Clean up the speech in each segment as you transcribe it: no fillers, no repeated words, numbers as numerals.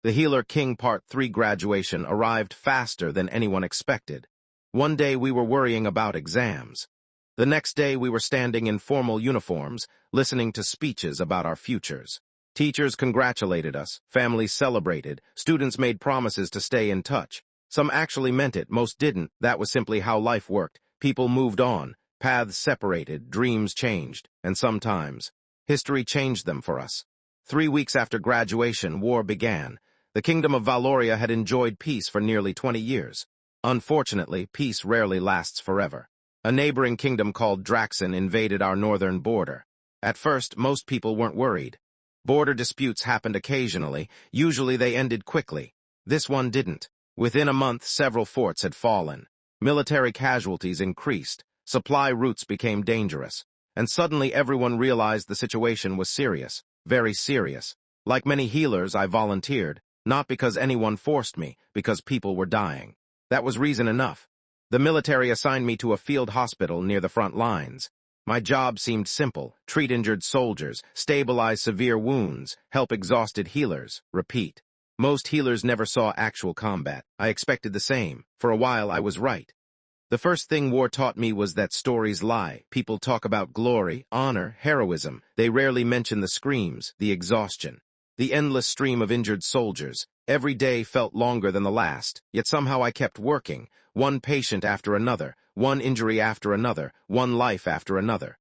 The Healer King Part 3 graduation arrived faster than anyone expected. One day we were worrying about exams. The next day we were standing in formal uniforms, listening to speeches about our futures. Teachers congratulated us, families celebrated, students made promises to stay in touch. Some actually meant it, most didn't. That was simply how life worked. People moved on, paths separated, dreams changed, and sometimes history changed them for us. 3 weeks after graduation, war began. The Kingdom of Valoria had enjoyed peace for nearly 20 years. Unfortunately, peace rarely lasts forever. A neighboring kingdom called Draxen invaded our northern border. At first, most people weren't worried. Border disputes happened occasionally. Usually they ended quickly. This one didn't. Within a month, several forts had fallen. Military casualties increased. Supply routes became dangerous. And suddenly everyone realized the situation was serious. Very serious. Like many healers, I volunteered. Not because anyone forced me, because people were dying. That was reason enough. The military assigned me to a field hospital near the front lines. My job seemed simple: treat injured soldiers, stabilize severe wounds, help exhausted healers, repeat. Most healers never saw actual combat. I expected the same. For a while, I was right. The first thing war taught me was that stories lie. People talk about glory, honor, heroism. They rarely mention the screams, the exhaustion. The endless stream of injured soldiers. Every day felt longer than the last, yet somehow I kept working, one patient after another, one injury after another, one life after another.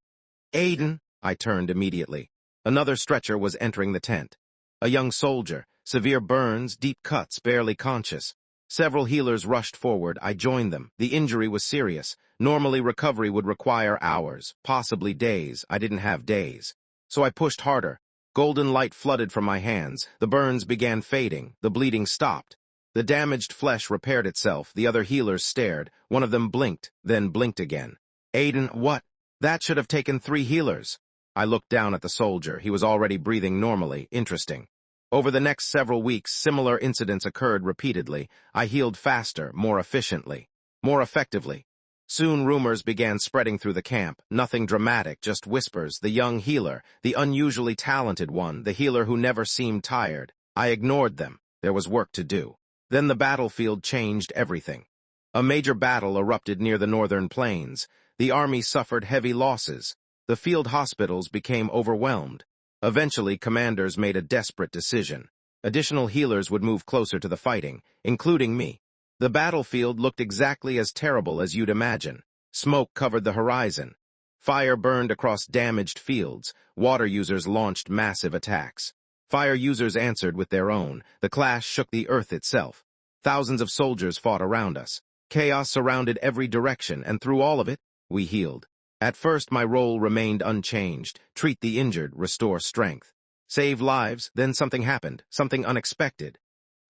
Aiden, I turned immediately. Another stretcher was entering the tent. A young soldier, severe burns, deep cuts, barely conscious. Several healers rushed forward. I joined them. The injury was serious. Normally recovery would require hours, possibly days. I didn't have days. So I pushed harder. Golden light flooded from my hands. The burns began fading. The bleeding stopped. The damaged flesh repaired itself. The other healers stared. One of them blinked, then blinked again. Aiden, what? That should have taken 3 healers. I looked down at the soldier. He was already breathing normally. Interesting. Over the next several weeks, similar incidents occurred repeatedly. I healed faster, more efficiently, more effectively. Soon rumors began spreading through the camp. Nothing dramatic, just whispers. The young healer, the unusually talented one, the healer who never seemed tired. I ignored them. There was work to do. Then the battlefield changed everything. A major battle erupted near the northern plains. The army suffered heavy losses. The field hospitals became overwhelmed. Eventually, commanders made a desperate decision. Additional healers would move closer to the fighting, including me. The battlefield looked exactly as terrible as you'd imagine. Smoke covered the horizon. Fire burned across damaged fields. Water users launched massive attacks. Fire users answered with their own. The clash shook the earth itself. Thousands of soldiers fought around us. Chaos surrounded every direction, and through all of it, we healed. At first, my role remained unchanged. Treat the injured, restore strength. Save lives, then something happened, something unexpected.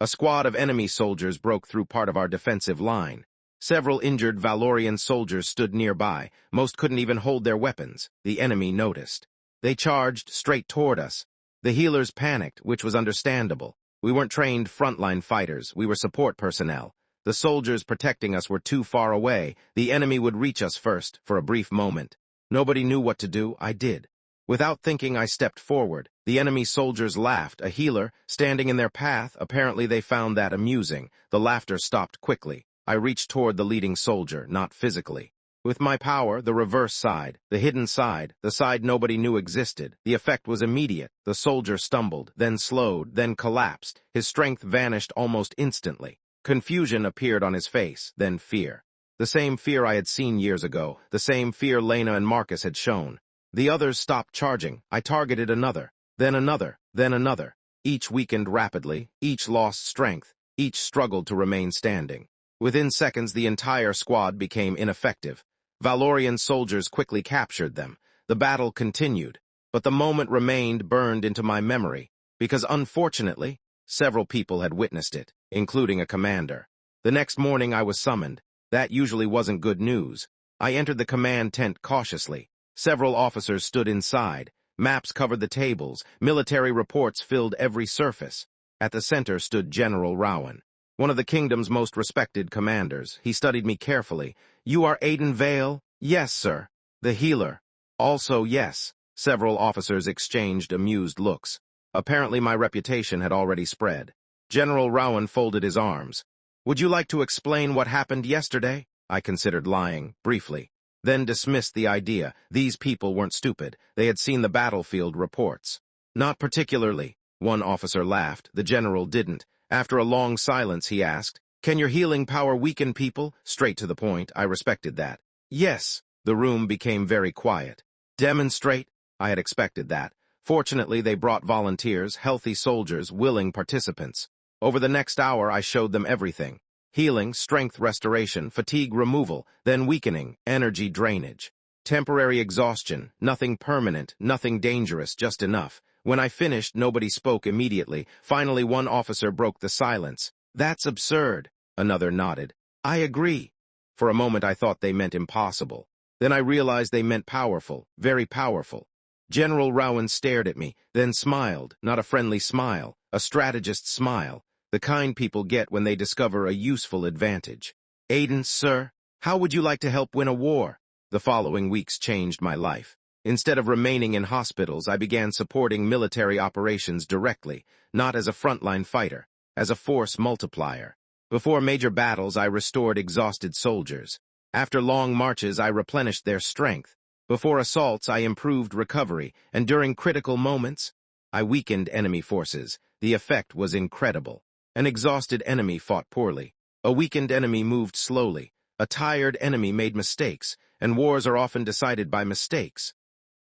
A squad of enemy soldiers broke through part of our defensive line. Several injured Valorian soldiers stood nearby. Most couldn't even hold their weapons. The enemy noticed. They charged straight toward us. The healers panicked, which was understandable. We weren't trained frontline fighters. We were support personnel. The soldiers protecting us were too far away. The enemy would reach us first, for a brief moment. Nobody knew what to do. I did. Without thinking, I stepped forward. The enemy soldiers laughed. A healer, standing in their path, apparently they found that amusing. The laughter stopped quickly. I reached toward the leading soldier, not physically. With my power, the reverse side, the hidden side, the side nobody knew existed. The effect was immediate. The soldier stumbled, then slowed, then collapsed. His strength vanished almost instantly. Confusion appeared on his face, then fear. The same fear I had seen years ago, the same fear Lena and Marcus had shown. The others stopped charging. I targeted another, then another, then another. Each weakened rapidly, each lost strength, each struggled to remain standing. Within seconds, the entire squad became ineffective. Valorian soldiers quickly captured them. The battle continued, but the moment remained burned into my memory, because unfortunately, several people had witnessed it, including a commander. The next morning I was summoned. That usually wasn't good news. I entered the command tent cautiously. Several officers stood inside. Maps covered the tables. Military reports filled every surface. At the center stood General Rowan, one of the kingdom's most respected commanders. He studied me carefully. "You are Aiden Vale?" "Yes, sir." "The healer?" "Also, yes." Several officers exchanged amused looks. Apparently my reputation had already spread. General Rowan folded his arms. Would you like to explain what happened yesterday? I considered lying, briefly, then dismissed the idea. These people weren't stupid. They had seen the battlefield reports. Not particularly. One officer laughed. The general didn't. After a long silence, he asked, "Can your healing power weaken people?" Straight to the point. I respected that. Yes. The room became very quiet. Demonstrate? I had expected that. Fortunately, they brought volunteers, healthy soldiers, willing participants. Over the next hour, I showed them everything. Healing, strength restoration, fatigue removal, then weakening, energy drainage. Temporary exhaustion, nothing permanent, nothing dangerous, just enough. When I finished, nobody spoke immediately. Finally, one officer broke the silence. "That's absurd." Another nodded. "I agree." For a moment, I thought they meant impossible. Then I realized they meant powerful, very powerful. General Rowan stared at me, then smiled, not a friendly smile, a strategist's smile, the kind people get when they discover a useful advantage. "Aiden, sir, how would you like to help win a war?" The following weeks changed my life. Instead of remaining in hospitals, I began supporting military operations directly, not as a frontline fighter, as a force multiplier. Before major battles, I restored exhausted soldiers. After long marches, I replenished their strength. Before assaults, I improved recovery, and during critical moments, I weakened enemy forces. The effect was incredible. An exhausted enemy fought poorly. A weakened enemy moved slowly. A tired enemy made mistakes, and wars are often decided by mistakes.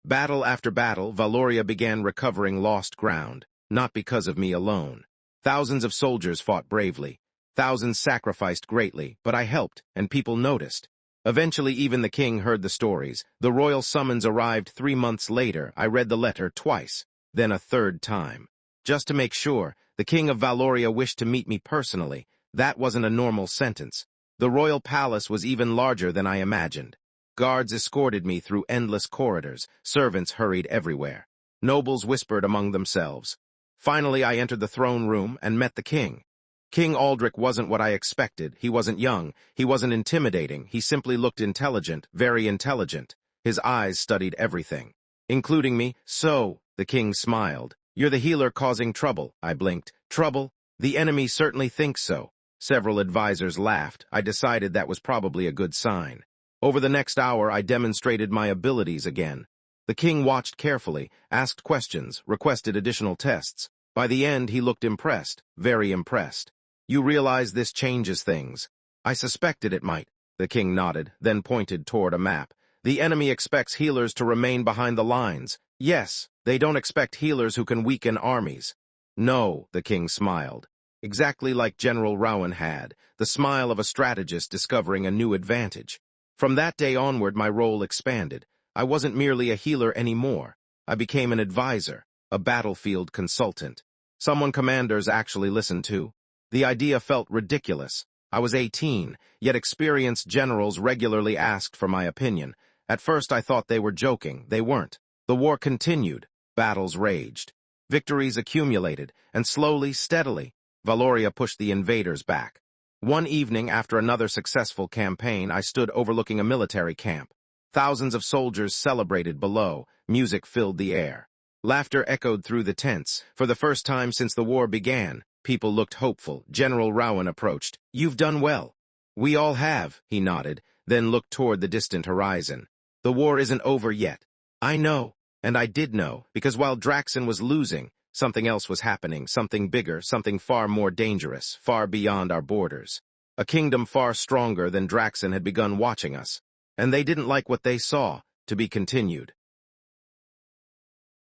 Battle after battle, Valoria began recovering lost ground, not because of me alone. Thousands of soldiers fought bravely. Thousands sacrificed greatly, but I helped, and people noticed. Eventually, even the king heard the stories. The royal summons arrived 3 months later. I read the letter twice, then a third time. Just to make sure, the king of Valoria wished to meet me personally. That wasn't a normal sentence. The royal palace was even larger than I imagined. Guards escorted me through endless corridors. Servants hurried everywhere. Nobles whispered among themselves. Finally, I entered the throne room and met the king. King Aldrich wasn't what I expected. He wasn't young. He wasn't intimidating. He simply looked intelligent, very intelligent. His eyes studied everything, including me. "So," the king smiled. "You're the healer causing trouble." I blinked. "Trouble? The enemy certainly thinks so." Several advisors laughed. I decided that was probably a good sign. Over the next hour, I demonstrated my abilities again. The king watched carefully, asked questions, requested additional tests. By the end, he looked impressed, very impressed. "You realize this changes things." "I suspected it might." The king nodded, then pointed toward a map. "The enemy expects healers to remain behind the lines." "Yes, they don't expect healers who can weaken armies." "No," the king smiled. Exactly like General Rowan had, the smile of a strategist discovering a new advantage. From that day onward, my role expanded. I wasn't merely a healer anymore. I became an advisor, a battlefield consultant. Someone commanders actually listened to. The idea felt ridiculous. I was 18, yet experienced generals regularly asked for my opinion. At first I thought they were joking. They weren't. The war continued. Battles raged. Victories accumulated, and slowly, steadily, Valoria pushed the invaders back. One evening, after another successful campaign, I stood overlooking a military camp. Thousands of soldiers celebrated below. Music filled the air. Laughter echoed through the tents. For the first time since the war began, people looked hopeful. General Rowan approached. "You've done well." "We all have," he nodded, then looked toward the distant horizon. "The war isn't over yet." "I know." And I did know, because while Draxon was losing, something else was happening, something bigger, something far more dangerous, far beyond our borders. A kingdom far stronger than Draxon had begun watching us, and they didn't like what they saw. To be continued.